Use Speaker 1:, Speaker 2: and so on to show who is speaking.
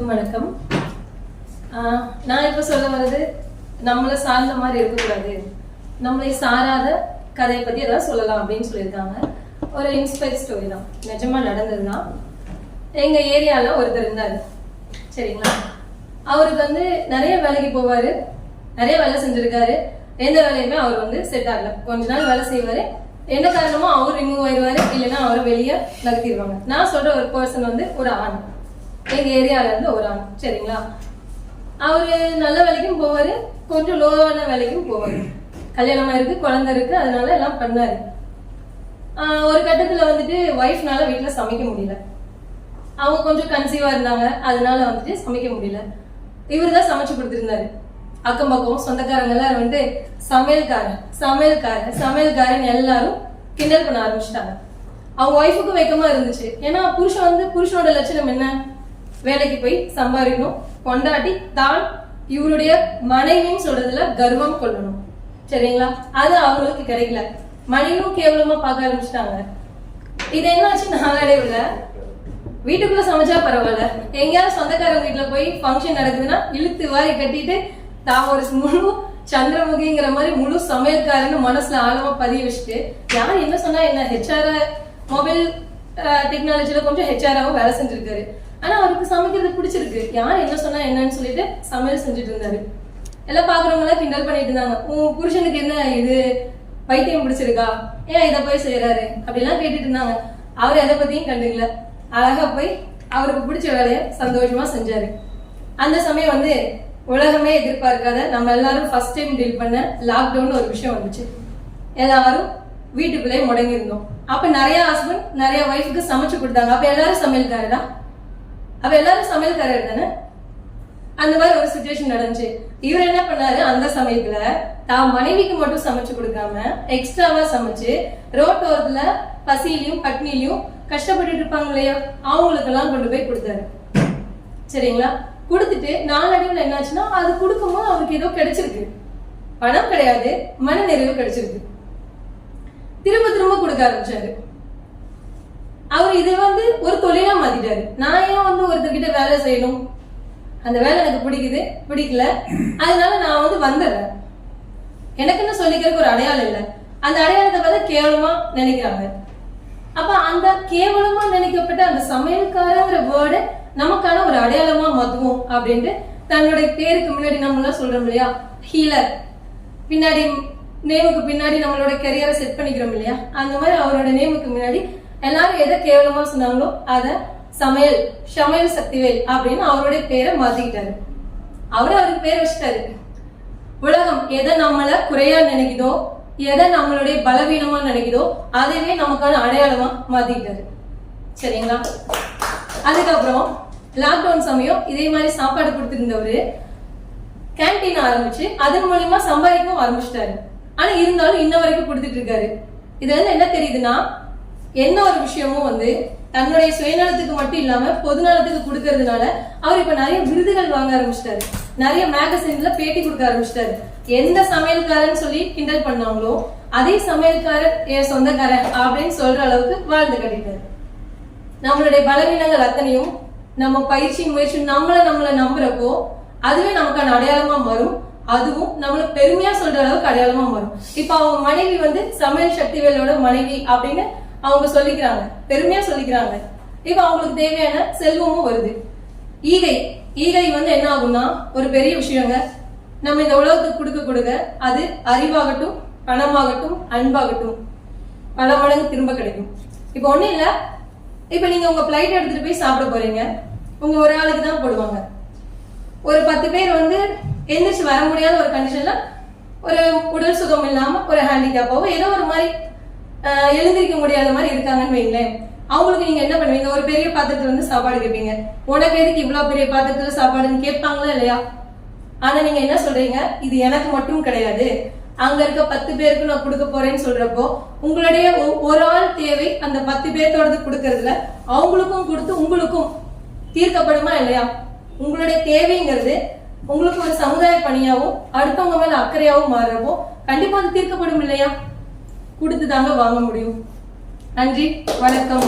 Speaker 1: அனைவருக்கும் வணக்கம். நான் இப்ப சொல்ல வர்றது நம்மளை சார்ந்த மாதிரி இருக்கக்கூடாது, நம்மளை சாராத கதையை பத்தி ஏதாவது சொல்லலாம் அப்படின்னு சொல்லியிருக்காங்க. ஒரு இன்ஸ்பயர் ஸ்டோரி தான், நிஜமா நடந்ததுதான். எங்க ஏரியால ஒருத்தர் இருந்தாரு, சரிங்களா? அவருக்கு நிறைய வேலைக்கு போவாரு, நிறைய வேலை செஞ்சிருக்காரு. எந்த வேலையுமே அவர் செட் ஆகல. கொஞ்ச நாள் வேலை செய்வாரு, என்ன காரணமோ அவர் ரிமூவ் ஆயிடுவாரு, இல்லைன்னா அவரை வெளியே நகர்த்திடுவாங்க. நான் சொல்ற ஒரு பர்சன் ஒரு ஆண், எங்க ஏரியால இருந்து ஒரு ஆண், சரிங்களா? அவரு நல்ல வேலைக்கும் போவாரு, கொஞ்சம் லோவான வேலைக்கும் போவாரு. கல்யாணமா இருக்கு, குழந்தை இருக்கு, அதனால எல்லாம் பண்ணாரு. ஒரு கட்டத்துல ஒய்ஃப்னால வீட்டுல சமைக்க முடியல. அவங்க கொஞ்சம் கன்சீவா இருந்தாங்க, அதனால சமைக்க முடியல. இவருதான் சமைச்சு கொடுத்துருந்தாரு. அக்கம் பக்கம் சொந்தக்காரங்க எல்லாரும் சமையல்காரன் எல்லாரும் கிண்டல் பண்ண ஆரம்பிச்சுட்டாங்க. அவங்க ஒய்ஃபுக்கு வெக்கமா இருந்துச்சு. ஏன்னா புருஷனோட லட்சணம் என்ன? வேலைக்கு போய் சம்பாதிக்கணும், கொண்டாட்டி தான் இவருடைய மனைவின்னு சொல்றதுல கர்வம் கொள்ளணும், சரிங்களா? அது அவங்களுக்கு கிடைக்கல. மனைவியும் கேவலமா பார்க்க ஆரம்பிச்சுட்டாங்க. இது என்னாச்சு, நாளடைவுல வீட்டுக்குள்ள சமைச்சா பரவாயில்ல, எங்கேயாவது சொந்தக்காரங்க வீட்டுல போய் ஃபங்க்ஷன் நடக்குதுன்னா இழுத்து வாரி கட்டிட்டு தான் ஒரு முழு சந்திரமுகிங்கிற மாதிரி முழு சமையல்காரன்னு மனசுல ஆழமா பதிய வச்சுட்டு, யார் என்ன சொன்னா என்ன, ஹெச்ஆர் மொபைல் டெக்னாலஜில கொஞ்சம் ஹெச்ஆராவும் வேலை செஞ்சிருக்காரு. ஆனா அவருக்கு சமைக்கிறது பிடிச்சிருக்கு, யார் என்ன சொன்னா என்னன்னு சொல்லிட்டு சமையல் செஞ்சுட்டு இருந்தாரு. எல்லாம் பாக்குறவங்க எல்லாம் கிண்டல் பண்ணிட்டு இருந்தாங்க. உன் புருஷனுக்கு என்ன இது பைத்தியம் பிடிச்சிருக்கா, ஏன் இதை போய் செய்யறாரு அப்படிலாம் கேட்டுட்டு இருந்தாங்க. அவர் எதை பத்தியும் கண்டுக்கல, அழகா போய் அவருக்கு பிடிச்ச வேலையை சந்தோஷமா செஞ்சாரு. அந்த சமயம் உலகமே எதிர்பார்க்காத, நம்ம எல்லாரும் ஃபர்ஸ்ட் டைம் டீல் பண்ண லாக்டவுன் ஒரு விஷயம் வந்துச்சு. எல்லாரும் வீட்டுக்குள்ளே முடங்கி இருந்தோம். அப்ப நிறைய ஹஸ்பண்ட் நிறைய ஒய்ஃபுக்கு சமைச்சு கொடுத்தாங்க. அப்ப எல்லாரும் சமையல்காரரா? அப்ப எல்லாரும் சமையல்காரர் தானே? அந்த மாதிரி ஒரு சிச்சுவேஷன் நடந்துச்சு. இவர் என்ன பண்ணாரு, அந்த சமயத்துல தான் மனைவிக்கு மட்டும் சமைச்சு கொடுக்காம எக்ஸ்ட்ராவா சமைச்சு ரோட்டோரத்துல பசியிலையும் பட்னிலையும் கஷ்டப்பட்டு இருப்பாங்க இல்லையா, அவங்களுக்கு எல்லாம் கொண்டு போய் கொடுத்தாரு, சரிங்களா? கொடுத்துட்டு நாளடைவுல என்னாச்சுன்னா, அது கொடுக்கும்போது அவருக்கு ஏதோ கிடைச்சிருக்கு. பணம் கிடையாது, மன நிறைவு கிடைச்சிருக்கு. திரும்ப திரும்ப கொடுக்க ஆரம்பிச்சாரு. அவர் இதை ஒரு தொழிலா மாத்திட்டாரு. நான் ஏன் ஒருத்தர்கிட்ட வேலை செய்யணும், அந்த வேலை எனக்கு பிடிக்குது, பிடிக்கல, அதனால நான் வந்துடுறேன். எனக்குன்னு சொல்லிக்கிறதுக்கு ஒரு அடையாளம் இல்லை. அந்த அடையாளத்தை பார்த்து கேவலமா நினைக்கிறாங்க. அப்ப அந்த கேவலமா நினைக்கப்பட்ட அந்த சமையல்காரங்கிற வேர்டு நமக்கான ஒரு அடையாளமா மாத்துவோம் அப்படின்ட்டு தன்னுடைய பேருக்கு முன்னாடி நம்ம எல்லாம் சொல்றோம் இல்லையா, ஹீலர், பின்னாடி நேமுக்கு பின்னாடி நம்மளோட கெரியரை செட் பண்ணிக்கிறோம் இல்லையா, அந்த மாதிரி அவரோட நேமுக்கு முன்னாடி எல்லாரும் எதை கேவலமா சொன்னாங்களோ அத சமையல் சக்திவேல் அப்படின்னு அவருடைய பேரை மாத்திக்கிட்டாரு. அவருக்கு பேர் வச்சுட்டாரு. உலகம் எதை நம்மள குறையா நினைக்குதோ, எதை நம்மளுடைய பலவீனமா நினைக்குதோ அதைவே நமக்கான அடையாளமா மாத்திக்கிட்டாரு, சரிங்களா? அதுக்கப்புறம் லாக்டவுன் சமயம் இதே மாதிரி சாப்பாடு கொடுத்துருந்தவரு கேன்டீன் ஆரம்பிச்சு அதன் மூலியமா சம்பாதிக்கவும் ஆரம்பிச்சிட்டாரு. ஆனா இருந்தாலும் இன்ன வரைக்கும் கொடுத்துட்டு இருக்காரு. இதுல என்ன தெரியுதுன்னா, எந்த ஒரு விஷயமும் தன்னுடைய சுயநலத்துக்கு மட்டும் இல்லாம பொதுநலத்துக்கு கொடுக்கறதுனால அவர் இப்ப நிறைய விருதுகள் வாங்க ஆரம்பிச்சிட்டாரு, நிறைய மேகசின்ல பேட்டி கொடுக்க ஆரம்பிச்சிட்டாரு. எந்த சமையல்காரன் சொல்லி கிண்டல் பண்ணாங்களோ அதே சமையல்காரர் என் சொந்தக்காரன் அப்படின்னு சொல்ற அளவுக்கு வாழ்ந்து கட்டிட்டாரு. நம்மளுடைய பலவீனங்கள் அத்தனையும் நம்ம பயிற்சி முயற்சி நம்மள நம்புறப்போ அதுவே நமக்கான அடையாளமா மாறும். அதுவும் நம்மள பெருமையா சொல்ற அளவுக்கு அடையாளமா மாறும். இப்ப அவங்க மனைவி சமையல் சக்திவேலோட மனைவி அப்படின்னு அவங்க சொல்லிக்கிறாங்க, பெருமையா சொல்லிக்கிறாங்க. இப்ப அவங்களுக்கு தேவையான செல்வமும் வருது. ஈகை என்ன ஆகும்னா, ஒரு பெரிய விஷயங்க. நம்ம இந்த உலகத்துக்கு கொடுக்க அது அறிவாகட்டும், பணமாகட்டும், அன்பாகட்டும் பல மடங்கு திரும்ப கிடைக்கும். இப்ப ஒண்ணு இல்ல, இப்ப நீங்க உங்க பிளைட் எடுத்துட்டு போய் சாப்பிட போறீங்க, உங்க ஒரு ஆளுக்கு தான் போடுவாங்க. ஒரு 10 பேர் எந்திரிச்சு வர முடியாத ஒரு கண்டிஷன்ல, ஒரு உடல் சுகம் இல்லாம, ஒரு ஹேண்டிகேப்பாவோ ஏதோ ஒரு மாதிரி எழுந்திருக்க முடியாத மாதிரி இருக்காங்கன்னு வைங்களேன். அவங்களுக்கு நீங்க என்ன பண்ணுவீங்க? ஒரு பெரிய பாத்திரத்துல சாப்பாடு கேட்பீங்க. உனக்கு எதுக்கு இவ்வளவு பெரிய பாத்திரத்துல சாப்பாடுன்னு கேட்பாங்களா இல்லையா? ஆனா நீங்க என்ன சொல்றீங்க, இது எனக்கு மட்டும் கிடையாது, அங்க இருக்க 10 பேருக்கு நான் கொடுக்க போறேன்னு சொல்றப்போ உங்களுடைய ஒரு ஆள் தேவை அந்த 10 பேர்த்தோட கொடுக்கறதுல அவங்களுக்கும் கொடுத்து உங்களுக்கும் தீர்க்கப்படுமா இல்லையா? உங்களுடைய தேவைங்கிறது உங்களுக்கு ஒரு சமுதாய பணியாவும் அடுத்தவங்க மேல அக்கறையாவும் மாறுறப்போ கண்டிப்பா அது தீர்க்கப்படும் இல்லையா? கொடுத்துதாங்க வாங்க முடியும். நன்றி, வணக்கம்.